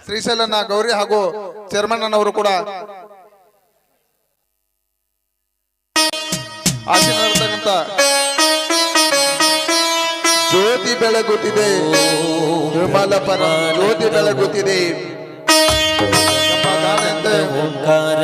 ಶ್ರೀಶೈಲನ ಗೌರಿ ಹಾಗೂ ಚೇರ್ಮನ್ ಅವರು ಕೂಡ ಆಶೀರ್ವಾದ ಜ್ಯೋತಿ ಬೆಳಗುತ್ತಿದೆ, ವಿಮಲ ಪರ ಜ್ಯೋತಿ ಬೆಳಗುತ್ತಿದೆ ಓಂಕಾರ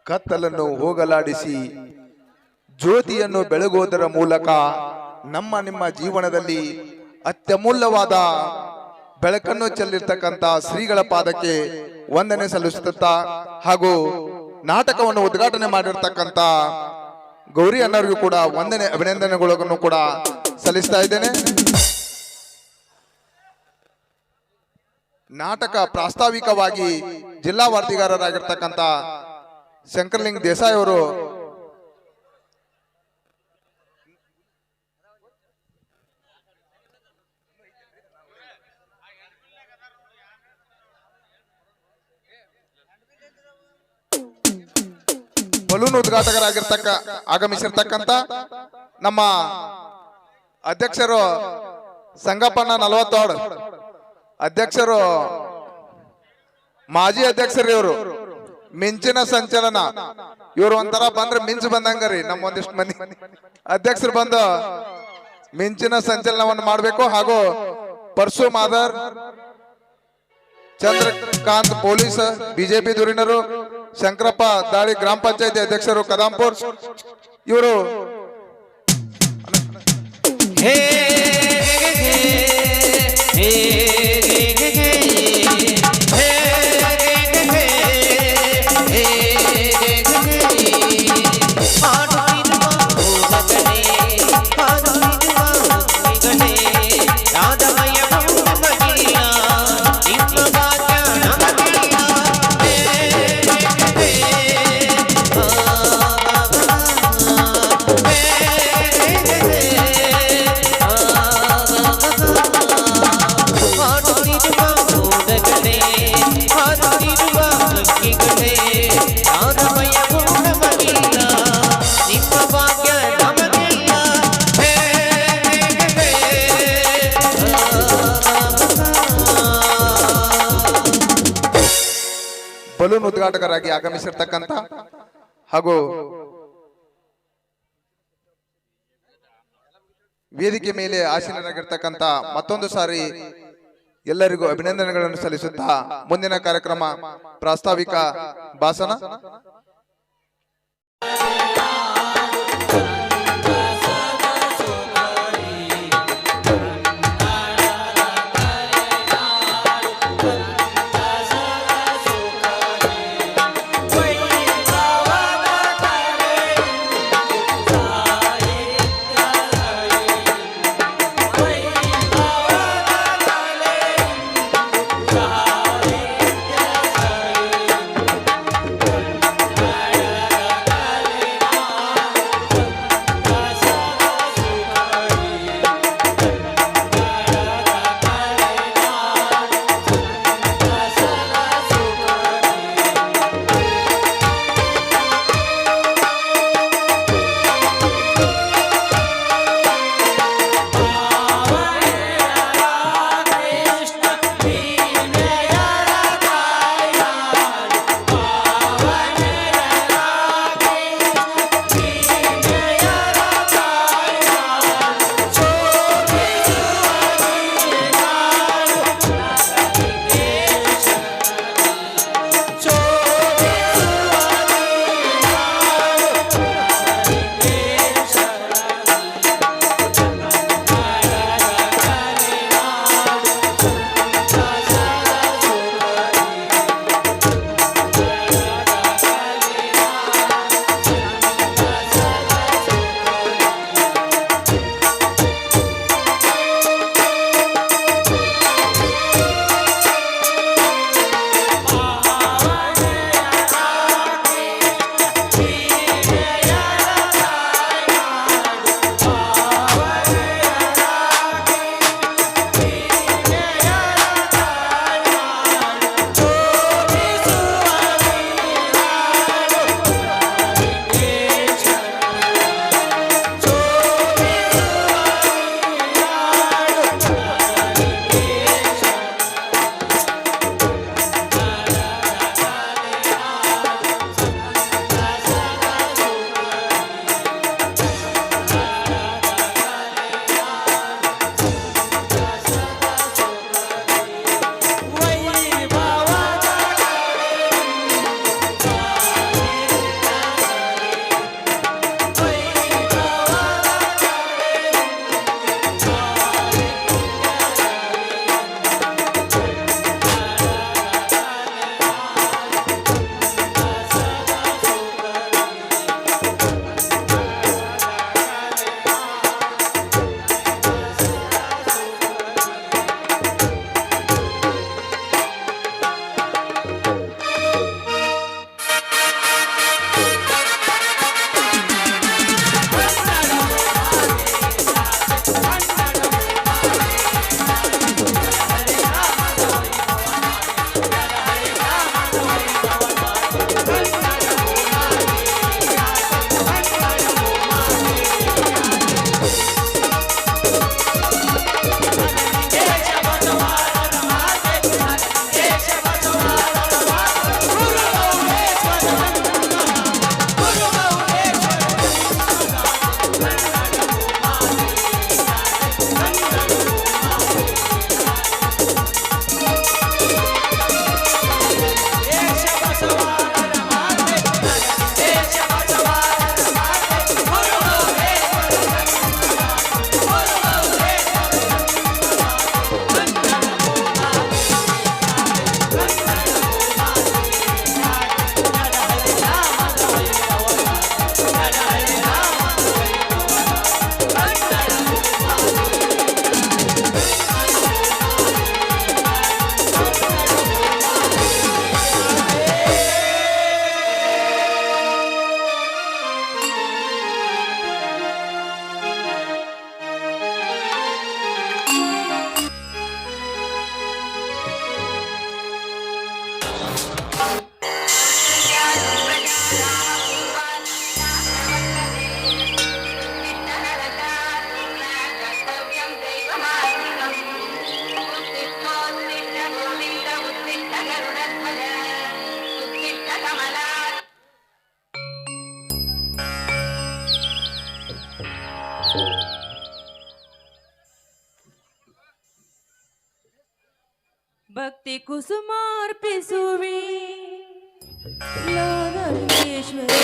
ಕತ್ತಲನ್ನು ಹೋಗಲಾಡಿಸಿ ಜ್ಯೋತಿಯನ್ನು ಬೆಳಗುವುದರ ಮೂಲಕ ನಮ್ಮ ನಿಮ್ಮ ಜೀವನದಲ್ಲಿ ಅತ್ಯಮೂಲ್ಯವಾದ ಬೆಳಕನ್ನು ಚೆಲ್ಲಿರ್ತಕ್ಕಂಥ ಶ್ರೀಗಳ ಪಾದಕ್ಕೆ ವಂದನೆ ಸಲ್ಲಿಸುತ್ತಾ ಹಾಗೂ ನಾಟಕವನ್ನು ಉದ್ಘಾಟನೆ ಮಾಡಿರ್ತಕ್ಕಂಥ ಗೌರಿ ಅನ್ನರಿಗೂ ಕೂಡ ವಂದನೆ ಅಭಿನಂದನೆಗಳನ್ನು ಕೂಡ ಸಲ್ಲಿಸ್ತಾ ಇದ್ದೇನೆ. ನಾಟಕ ಪ್ರಾಸ್ತಾವಿಕವಾಗಿ ಜಿಲ್ಲಾ ವಾರ್ತಿಗಾರರಾಗಿರ್ತಕ್ಕಂಥ ಶಂಕರಲಿಂಗ ದೇಸಾಯಿ ಅವರು ಬಲೂನ್ ಆಗಮಿಸಿರ್ತಕ್ಕಂಥ ನಮ್ಮ ಅಧ್ಯಕ್ಷರು ಸಂಗಪ್ಪನ 40 ಅಧ್ಯಕ್ಷರು ಮಾಜಿ ಅಧ್ಯಕ್ಷರು ಇವರು ಮಿಂಚಿನ ಸಂಚಲನ ಇವರು ಒಂಥರ ಬಂದ್ರೆ ಮಿಂಚು ಬಂದಂಗರಿ. ನಮ್ಮ ಒಂದಿಷ್ಟು ಮಂದಿ ಅಧ್ಯಕ್ಷರು ಬಂದು ಮಿಂಚಿನ ಸಂಚಲನವನ್ನು ಮಾಡಬೇಕು. ಹಾಗೂ ಪರ್ಸು ಮಾದರ್, ಚಂದ್ರಕಾಂತ್ ಪೊಲೀಸ್ ಬಿಜೆಪಿ ಧುರೀಣರು, ಶಂಕರಪ್ಪ ದಾಳಿ ಗ್ರಾಮ ಪಂಚಾಯತಿ ಅಧ್ಯಕ್ಷರು ಕದಾಂಪುರ್ ಇವರು ಬಲೂನ್ ಉದ್ಘಾಟಕರಾಗಿ ಆಗಮಿಸಿರ್ತಕ್ಕಂಥ ಹಾಗೂ ವೇದಿಕೆ ಮೇಲೆ ಆಸೀನರಾಗಿರ್ತಕ್ಕಂಥ ಮತ್ತೊಂದು ಸಾರಿ ಎಲ್ಲರಿಗೂ ಅಭಿನಂದನೆಗಳನ್ನು ಸಲ್ಲಿಸುತ್ತಾ ಮುಂದಿನ ಕಾರ್ಯಕ್ರಮ ಪ್ರಾಸ್ತಾವಿಕ ಭಾಷಣ. ಭಕ್ತಿ ಕುಸುಮಾರ್ಪಿಸುವೆ ಲೋಕೇಶ್ವರಿ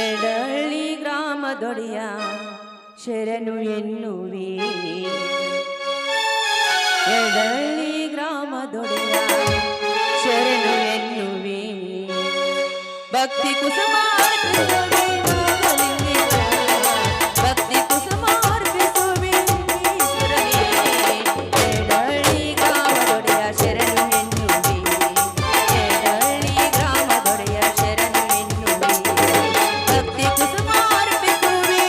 ಎಡಳ್ಳಿ ಗ್ರಾಮದೊಡೆಯ ಶರಣು ಎನ್ನುವೆ ಎಡಳ್ಳಿ ಗ್ರಾಮದೊಡೆಯ ಶರಣು ಎನ್ನುವೆ ಭಕ್ತಿ ಕುಸುಮಾರ್ಪಿಸುವೆ ಭಕ್ತಿ ಕುಸುಮಾರ್ಪಿಸುವೆ ಈಶ್ವರನೇ ಎಡಳ್ಳಿ ಗ್ರಾಮದೊಡೆಯ ಶರಣು ಎನ್ನುವೆ ಎಡಳ್ಳಿ ಗ್ರಾಮದೊಡೆಯ ಶರಣು ಎನ್ನುವೆ ಭಕ್ತಿ ಕುಸುಮಾರ್ಪಿಸುವೆ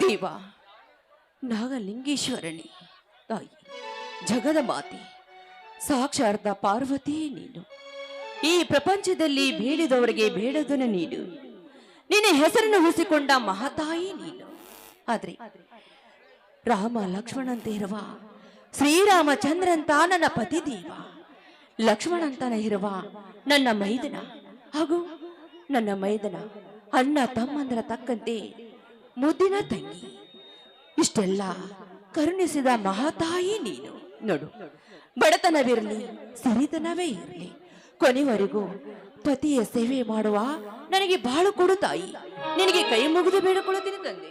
ದೇವ ನಾಗಲಿಂಗೇಶ್ವರನೇ ತಾಯಿ ಜಗದ ಮಾತೆ ಸಾಕ್ಷಾರ್ಥ ಪಾರ್ವತಿ ನೀನು. ಈ ಪ್ರಪಂಚದಲ್ಲಿ ಬೇಡಿದವರಿಗೆ ಬೇಡದನ್ನು ನೀನು. ನಿನ್ನ ಹೆಸರನ್ನು ಹುಸಿಕೊಂಡ ಮಹಾತಾಯಿ ನೀನು. ಆದ್ರೆ ರಾಮ ಲಕ್ಷ್ಮಣಂತ ಇರುವ ಶ್ರೀರಾಮಚಂದ್ರಂತ ನನ್ನ ಪತಿದೇವ, ಲಕ್ಷ್ಮಣಂತನ ಇರುವ ನನ್ನ ಮೈದನ ಹಾಗೂ ನನ್ನ ಮೈದನ ಅಣ್ಣ ತಮ್ಮಂದರ ತಕ್ಕಂತೆ ಮುದ್ದಿನ ತಂಗಿ, ಇಷ್ಟೆಲ್ಲ ಕರುಣಿಸಿದ ಮಹಾತಾಯಿ ನೀನು. ನೋಡು, ಬಡತನವಿರಲಿ ಸಿರಿತನವೇ ಇರಲಿ, ಕೊನೆವರೆಗೂ ಪತಿಯ ಸೇವೆ ಮಾಡುವ ನನಗೆ ಬಾಳು ಕೊಡು ತಾಯಿ. ನಿನಗೆ ಕೈ ಮುಗಿದು ಬೇಡಿಕೊಳ್ಳುತ್ತೀನಿ ತಂದೆ.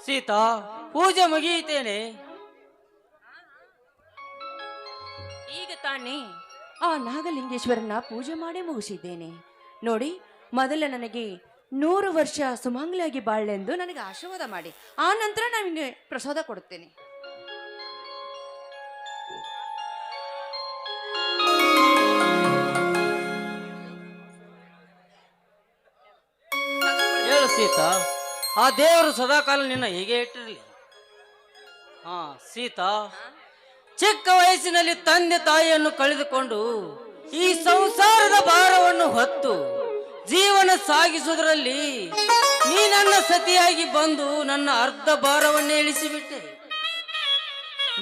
ಸೀತಾ, ಪೂಜೆ ಮುಗಿಯಿತೇನೆ. ಈಗ ತಾನೇ ಆ ನಾಗಲಿಂಗೇಶ್ವರನ ಪೂಜೆ ಮಾಡಿ ಮುಗಿಸಿದ್ದೇನೆ. ನೋಡಿ, ಮೊದಲ ನನಗೆ 100 ವರ್ಷ ಸುಮಂಗಲಿಯಾಗಿ ಬಾಳೆಂದು ನನಗೆ ಆಶೀರ್ವಾದ ಮಾಡಿ, ಆ ನಂತರ ನಿಮಗೆ ಪ್ರಸಾದ ಕೊಡುತ್ತೇನೆ. ಹೇಳು ಸೀತಾ, ಆ ದೇವರು ಸದಾಕಾಲ ನಿನ್ನ ಹೀಗೆ ಇಟ್ಟಿರಲಿ. ಹಾ ಸೀತಾ, ಚಿಕ್ಕ ವಯಸ್ಸಿನಲ್ಲಿ ತಂದೆ ತಾಯಿಯನ್ನು ಕಳೆದುಕೊಂಡು ಈ ಸಂಸಾರದ ಭಾರವನ್ನು ಹೊತ್ತು ಜೀವನ ಸಾಗಿಸುವುದರಲ್ಲಿ ನೀ ನನ್ನ ಸತಿಯಾಗಿ ಬಂದು ನನ್ನ ಅರ್ಧ ಭಾರವನ್ನೇ ಇಳಿಸಿಬಿಟ್ಟೆ.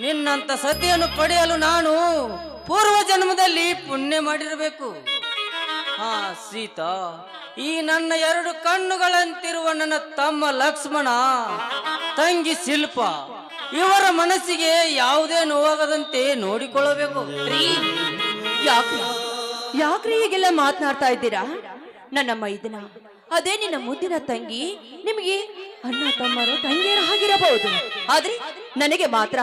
ನಿನ್ನಂತ ಸತಿಯನ್ನು ಪಡೆಯಲು ನಾನು ಪೂರ್ವ ಜನ್ಮದಲ್ಲಿ ಪುಣ್ಯ ಮಾಡಿರಬೇಕು. ಹಾ ಸೀತಾ, ಈ ನನ್ನ 2 ಕಣ್ಣುಗಳಂತಿರುವ ನನ್ನ ತಮ್ಮ ಲಕ್ಷ್ಮಣ, ತಂಗಿ ಶಿಲ್ಪ, ಇವರ ಮನಸ್ಸಿಗೆ ಯಾವುದೇ ನೋವಾಗದಂತೆ ನೋಡಿಕೊಳ್ಳಬೇಕು. ಯಾಕ್ರಿ ಹೀಗೆಲ್ಲ ಮಾತನಾಡ್ತಾ ಇದ್ದೀರಾ? ನನ್ನ ಮೈದನ ಅದೇ ನಿನ್ನ ಮುದ್ದಿನ ತಂಗಿ, ನಿಮಗೆ ಅಣ್ಣ ತಮ್ಮರು ತಂಗಿಯರ ಹಾಗಿರಬಹುದು, ಆದ್ರೆ ನನಗೆ ಮಾತ್ರ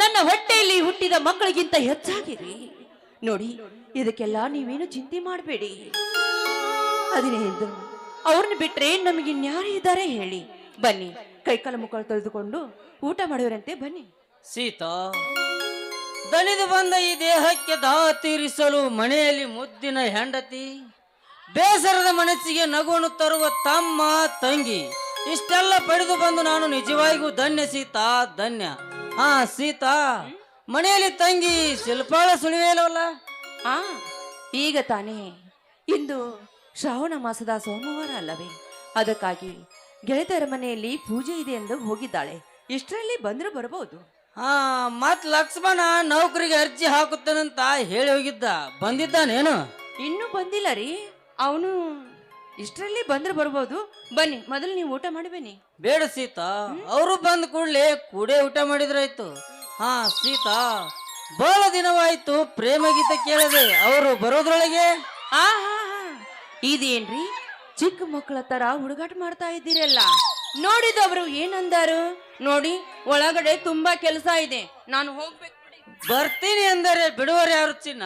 ನನ್ನ ಹೊಟ್ಟೆಯಲ್ಲಿ ಹುಟ್ಟಿದ ಮಕ್ಕಳಿಗಿಂತ ಹೆಚ್ಚಾಗಿರಿ. ನೋಡಿ, ಇದಕ್ಕೆಲ್ಲ ನೀವೇನು ಚಿಂತೆ ಮಾಡಬೇಡಿ. ಅದನ್ನೇ ಹೇಳಿದ್ರು, ಅವ್ರನ್ನ ಬಿಟ್ರೆ ನಮಗೆ ಇನ್ಯಾರು ಇದ್ದಾರೆ ಹೇಳಿ? ಬನ್ನಿ, ಕೈಕಾಲ ಮುಕ್ಕಳು ತೊಳೆದುಕೊಂಡು ಊಟ ಮಾಡುವರಂತೆ, ಬನ್ನಿ. ಸೀತಾ, ದಣಿದು ಬಂದ ಈ ದೇಹಕ್ಕೆ ದಾಹ ತೀರಿಸಲು ಮನೆಯಲ್ಲಿ ಮುದ್ದಿನ ಹೆಂಡತಿ, ಬೇಸರದ ಮನಸ್ಸಿಗೆ ನಗುವನ್ನು ತರುವ ತಮ್ಮ ತಂಗಿ, ಇಷ್ಟೆಲ್ಲ ಪಡೆದು ಬಂದು ನಾನು ನಿಜವಾಗಿಯೂ ಧನ್ಯ ಸೀತಾ, ಧನ್ಯ. ಹಾ ಸೀತಾ, ಮನೆಯಲ್ಲಿ ತಂಗಿ ಶಿಲ್ಪಾಳ ಸುಳಿವೇಲವಲ್ಲ? ಆ ಈಗ ತಾನೇ ಇಂದು ಶ್ರಾವಣ ಮಾಸದ ಸೋಮವಾರ ಅಲ್ಲವೇ? ಅದಕ್ಕಾಗಿ ಗೆಳತಿಯರ ಮನೆಯಲ್ಲಿ ಪೂಜೆ ಇದೆ ಎಂದು ಹೋಗಿದ್ದಾಳೆ. ಇಷ್ಟರಲ್ಲಿ ಬಂದ್ರು ಬರಬಹುದು. ಹಾ, ಮತ್ ಲಕ್ಷ್ಮಣ ನೌಕರಿಗೆ ಅರ್ಜಿ ಹಾಕುತ್ತಾನಂತ ಹೇಳಿ ಹೋಗಿದ್ದ, ಬಂದಿದ್ದಾನೇನು? ಇನ್ನೂ ಬಂದಿಲ್ಲ ರೀ ಅವನು. ಇಷ್ಟರಲ್ಲಿ ಬಂದ್ರು ಬರ್ಬೋದು. ಬನ್ನಿ, ಮೊದಲು ನೀವು ಊಟ ಮಾಡಿ ಬನ್ನಿ. ಬೇಡ ಸೀತಾ, ಅವರು ಬಂದ ಕೂಡಲೇ ಕೂಡೇ ಊಟ ಮಾಡಿದ್ರಾಯ್ತು. ಹಾ ಸೀತಾ, ಬಹಳ ದಿನವಾಯ್ತು ಪ್ರೇಮ ಗೀತೆ ಕೇಳದೆ, ಅವರು ಬರೋದ್ರೊಳಗೆ. ಆ ಇದೇನ್ರಿ ಚಿಕ್ಕ ಮಕ್ಕಳ ತರ ಹುಡುಗಾಟ ಮಾಡ್ತಾ ಇದ್ದೀರಲ್ಲ? ನೋಡಿದವರು ಏನಂದಾರು ನೋಡಿ, ಒಳಗಡೆ ತುಂಬಾ ಕೆಲಸ ಇದೆ, ನಾನು ಹೋಗ್ಬೇಕು. ಬರ್ತೀನಿ ಅಂದರೆ ಬಿಡುವರು ಯಾರು ಚಿನ್ನ?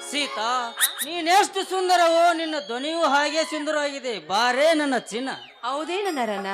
ಸೀತಾ, ನೀನೆಷ್ಟು ಸುಂದರವೋ ನಿನ್ನ ಧ್ವನಿಯೂ ಹಾಗೆ ಸುಂದರವಾಗಿದೆ. ಬಾರೇ ನನ್ನ ಚಿನ್ನ. ಹೌದೇ ನನ್ನ ರನ?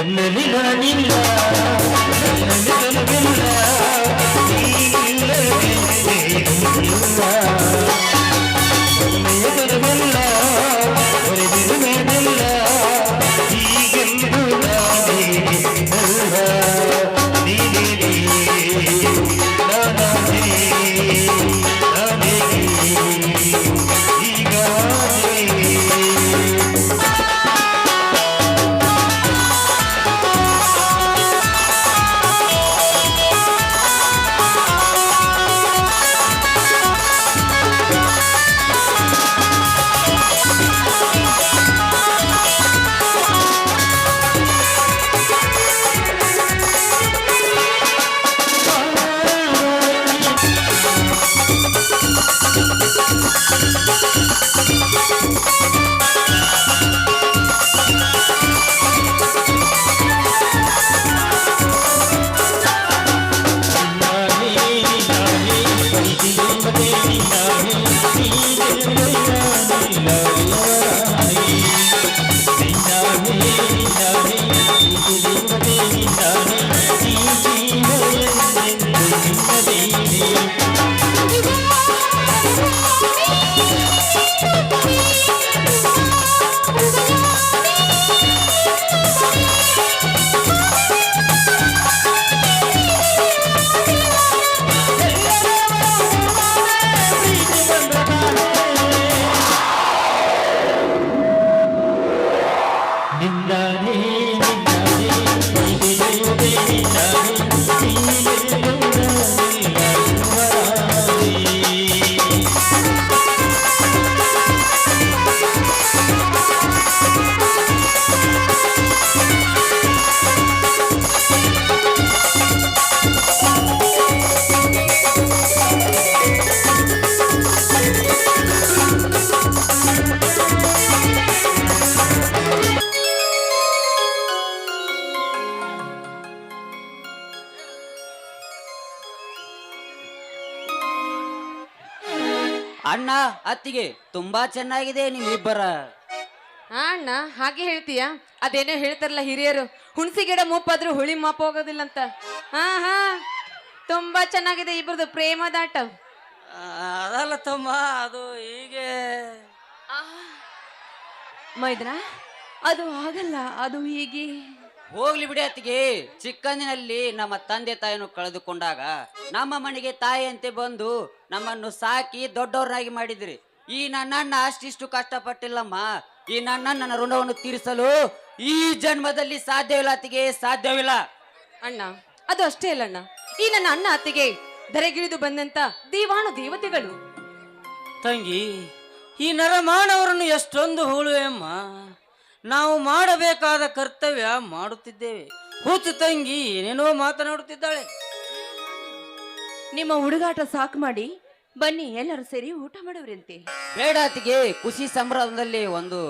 ನನ್ನಲ್ಲಿ ನಾನಿಲ್ಲ ನನ್ನಲ್ಲಿ ನನಗಿಲ್ಲ ನೀನಿಲ್ಲದೆ ಬೇರೊಂದಿಲ್ಲ. ನನ್ನೆಯ ಬರಬಲ್ಲ ಹೊರದಿರುವುದಿಲ್ಲ ಹೀಗೆಂದು ನಾನೇ ಅಲ್ಲ ನೀನೇ ನಾನೇ ನಾನೇ ಹೀಗಾನೇ. ಅಣ್ಣ ಅತ್ತಿಗೆ ತುಂಬಾ ಚೆನ್ನಾಗಿದೆ ನಿಮ್ಮಿಬ್ಬರ. ಆ ಅಣ್ಣ ಹಾಗೆ ಹೇಳ್ತೀಯ? ಅದೇನೋ ಹೇಳ್ತಾರಲ್ಲ ಹಿರಿಯರು, ಹುಣಸಿ ಗಿಡ ಮುಪ್ಪಾದ್ರೂ ಹುಳಿ ಮಾಪ ಹೋಗೋದಿಲ್ಲ ಅಂತ. ಹಾ ಹಾ, ತುಂಬಾ ಚೆನ್ನಾಗಿದೆ ಇಬ್ಬರದು ಪ್ರೇಮದಾಟ. ಅದಲ್ಲ ತಮ್ಮ, ಅದು ಹೀಗೆ. ಮೈದ್ರ ಅದು ಆಗಲ್ಲ, ಅದು ಹೀಗೆ. ಹೋಗ್ಲಿ ಬಿಡಿ ಅತ್ತಿಗೆ. ಚಿಕ್ಕಂದಿನಲ್ಲಿ ನಮ್ಮ ತಂದೆ ತಾಯಿಯನ್ನು ಕಳೆದುಕೊಂಡಾಗ ನಮ್ಮ ಮನೆಗೆ ತಾಯಿಯಂತೆ ಬಂದು ನಮ್ಮನ್ನು ಸಾಕಿ ದೊಡ್ಡವ್ರನ್ನಾಗಿ ಮಾಡಿದ್ರಿ. ಈ ನನ್ನಣ್ಣ ಅಷ್ಟಿಷ್ಟು ಕಷ್ಟಪಟ್ಟಿಲ್ಲಮ್ಮ. ಈ ನನ್ನ ಋಣವನ್ನು ತೀರಿಸಲು ಈ ಜನ್ಮದಲ್ಲಿ ಸಾಧ್ಯವಿಲ್ಲ ಅತ್ತಿಗೆ, ಸಾಧ್ಯವಿಲ್ಲ. ಅಣ್ಣ ಅದು ಅಷ್ಟೇ ಅಲ್ಲ ಅಣ್ಣ, ಈ ನನ್ನ ಅಣ್ಣ ಅತ್ತಿಗೆ ಧರೆಗಿಳಿದು ಬಂದಂತ ದೇವಾನು ದೇವತೆಗಳು. ತಂಗಿ, ಈ ನರಮಾನವರನ್ನು ಎಷ್ಟೊಂದು ಹೋಳುವೆಯಮ್ಮ. ನಾವು ಮಾಡಬೇಕಾದ ಕರ್ತವ್ಯ ಮಾಡುತ್ತಿದ್ದೇವೆ. ಹುಚ್ಚು ತಂಗಿ ಏನೇನೋ ಮಾತನಾಡುತ್ತಿದ್ದಾಳೆ. ನಿಮ್ಮ ಹುಡುಗಾಟ ಸಾಕು ಮಾಡಿ ಬನ್ನಿ, ಎಲ್ಲರೂ ಸೇರಿ ಊಟ ಮಾಡುವ್ರಂತೆ. ಬೇಡ ಅತ್ತಿಗೆ, ಖುಷಿ ಸಂಭ್ರಮದಲ್ಲಿ ಒಂದು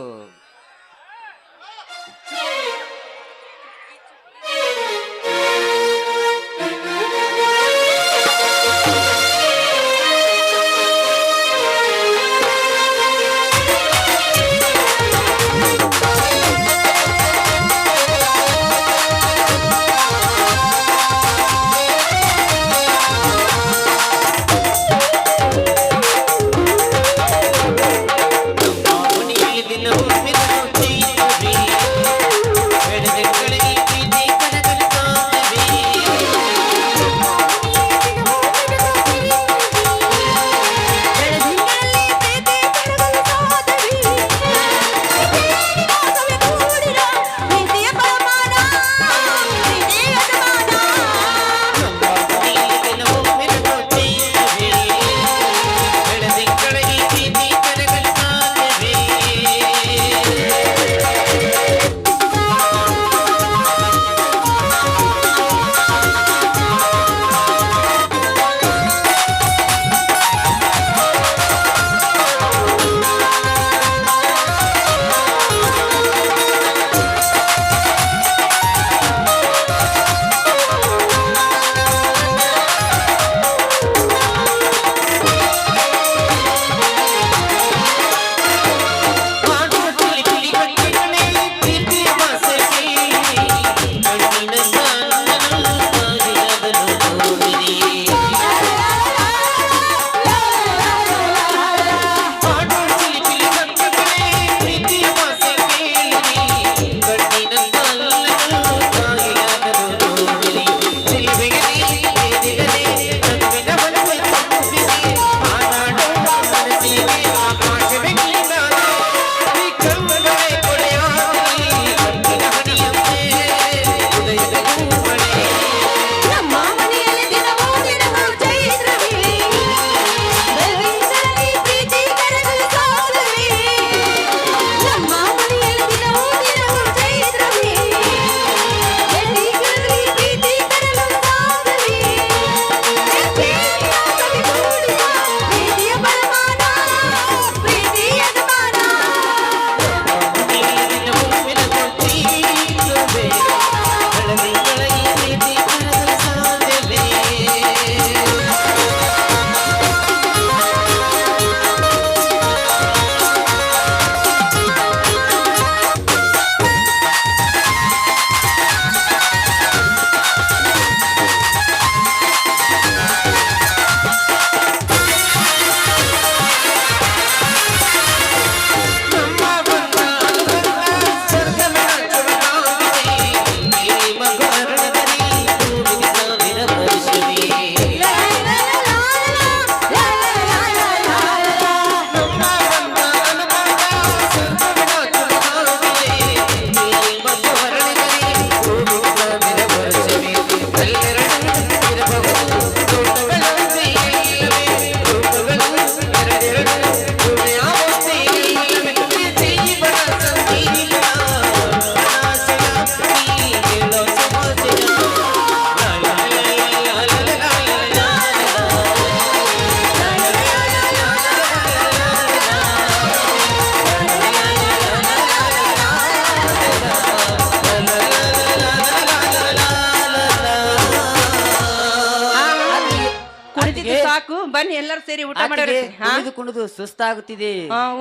ಬನ್ನಿ ಎಲ್ಲರೂ ಸೇರಿ ಊಟ ಅತ್ತಿಗೆ, ಮಾಡೋಣ ಕುಣಿದು ಕುಣಿದು ಸುಸ್ತಾಗುತ್ತಿದೆ.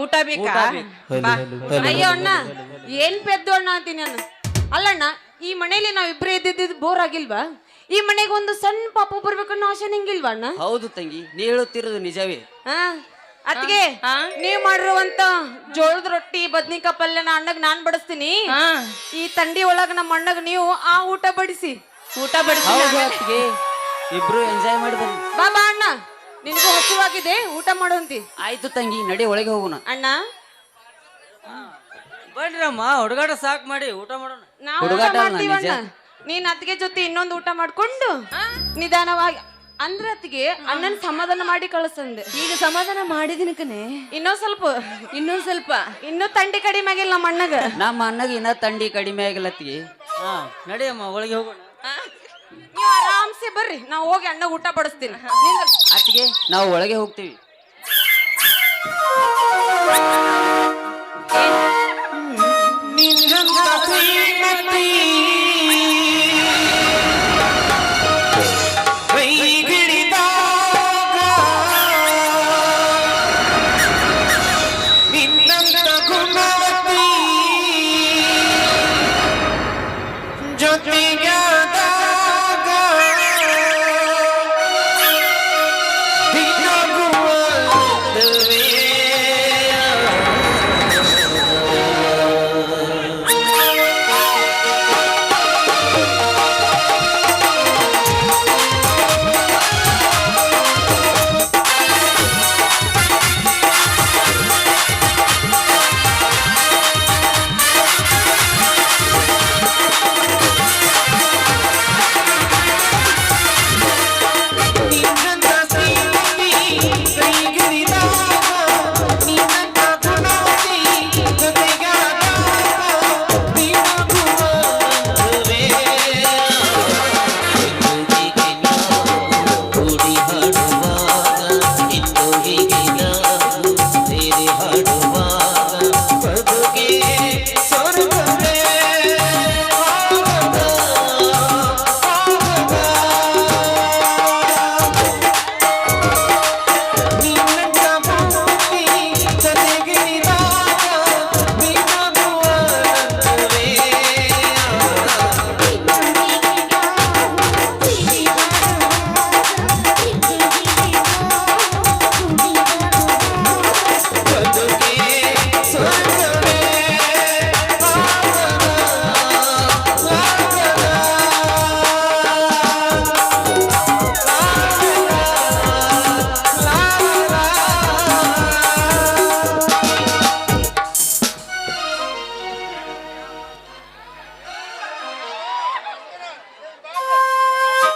ಊಟ ಬೇಕಾ ಊಟ ಬೇಕು. ಬಾ. ಅಯ್ಯೋ ಅಣ್ಣ ಏನ್ ಪೆದ್ದು ಅಣ್ಣ ಅಂತೀನಿ ನಾನು. ಅಲ್ಲಣ್ಣ ಈ ಮನೇಲಿ ನಾವಿಬ್ರೇ ಇದ್ದಿದ್ದು ಬೋರ್ ಆಗಿಲ್ವಾ? ಈ ಮನೆಗೆ ಒಂದು ಸಣ್ಣ ಪಾಪ ಬರ್ಬೇಕನ್ನೋ ಆಸೆ ನಿಂಗಿಲ್ವಾ ಅಣ್ಣ? ಹೌದು ತಂಗಿ, ನೀ ಹೇಳುತ್ತಿರೋದು ನಿಜವೇ. ಹಾ ಅದ್ಗೆ ನೀವ್ ಮಾಡಿರುವಂತ ಜೋಳದ ರೊಟ್ಟಿ ಬದ್ನಿಕಾಯಿ ಪಲ್ಯನ ಅಣ್ಣಗ್ ನಾನ್ ಬಡಿಸ್ತೀನಿ. ಹಾ ಈ ತಂಡಿ ಒಳಗ ನಮ್ಮ ಅಣ್ಣಗ್ ನೀವು ಆ ಊಟ ಬಡಿಸಿ. ಊಟ ಬಡಿಸಿ ಹೌದು ಅತ್ತಿಗೆ, ಇಬ್ರು ಎಂಜಾಯ್ ಮಾಡಿ ಬನ್ನಿ. ಬಾ ಬಾ ಅಣ್ಣ, ನಿನ್ಗೂ ಹಸುವಾಗಿದೆ, ಊಟ ಮಾಡುವಂತಿ. ಆಯ್ತು ತಂಗಿ, ನಡಿ ಒಳಗೆ ಹೋಗೋಣ. ಅಣ್ಣ ಬನ್ನಿರಮ್ಮ, ಹುಡುಗಾಟ ಸಾಕ್ ಮಾಡಿ ಊಟ ಮಾಡೋಣ. ನಾವು ಹುಡುಗಾಟ ಅಲ್ಲ, ಮಾಡ್ತೀವಣ್ಣ. ನಿಜ. ನೀನ್ ಅತ್ತಿಗೆ ಜೊತೆ ಇನ್ನೊಂದು ಊಟ ಮಾಡ್ಕೊಂಡು ನಿಧಾನವಾಗಿ ಅಂದ್ರೆ ಅತ್ತಿಗೆ ಅಣ್ಣನ್ ಸಮಾಧಾನ ಮಾಡಿ ಕಳಿಸ್ತಂದೆ. ಈಗ ಸಮಾಧಾನ ಮಾಡಿದಿನ ಕನೆ, ಇನ್ನೊಂದ್ ಸ್ವಲ್ಪ ಇನ್ನೂ ತಂಡಿ ಕಡಿಮೆ ಆಗಿಲ್ಲ ನಮ್ಮ ಅಣ್ಣಗ. ನಮ್ಮ ಅಣ್ಣಗೆ ಇನ್ನ ತಂಡಿ ಕಡಿಮೆ ಆಗಿಲ್ಲ ಅತ್ತಿಗೆ. ಹಾ ನಡಿಯಮ್ಮ, ಒಳಗೆ ಹೋಗೋಣ. ನೀವು ಆರಾಮ್ಸೆ ಬರ್ರಿ, ನಾವು ಹೋಗಿ ಅಣ್ಣ ಊಟ ಬಡಿಸ್ತೀನಿ. ಅತ್ತಿಗೆ, ನಾವು ಒಳಗೆ ಹೋಗ್ತೀವಿ. ಏನ್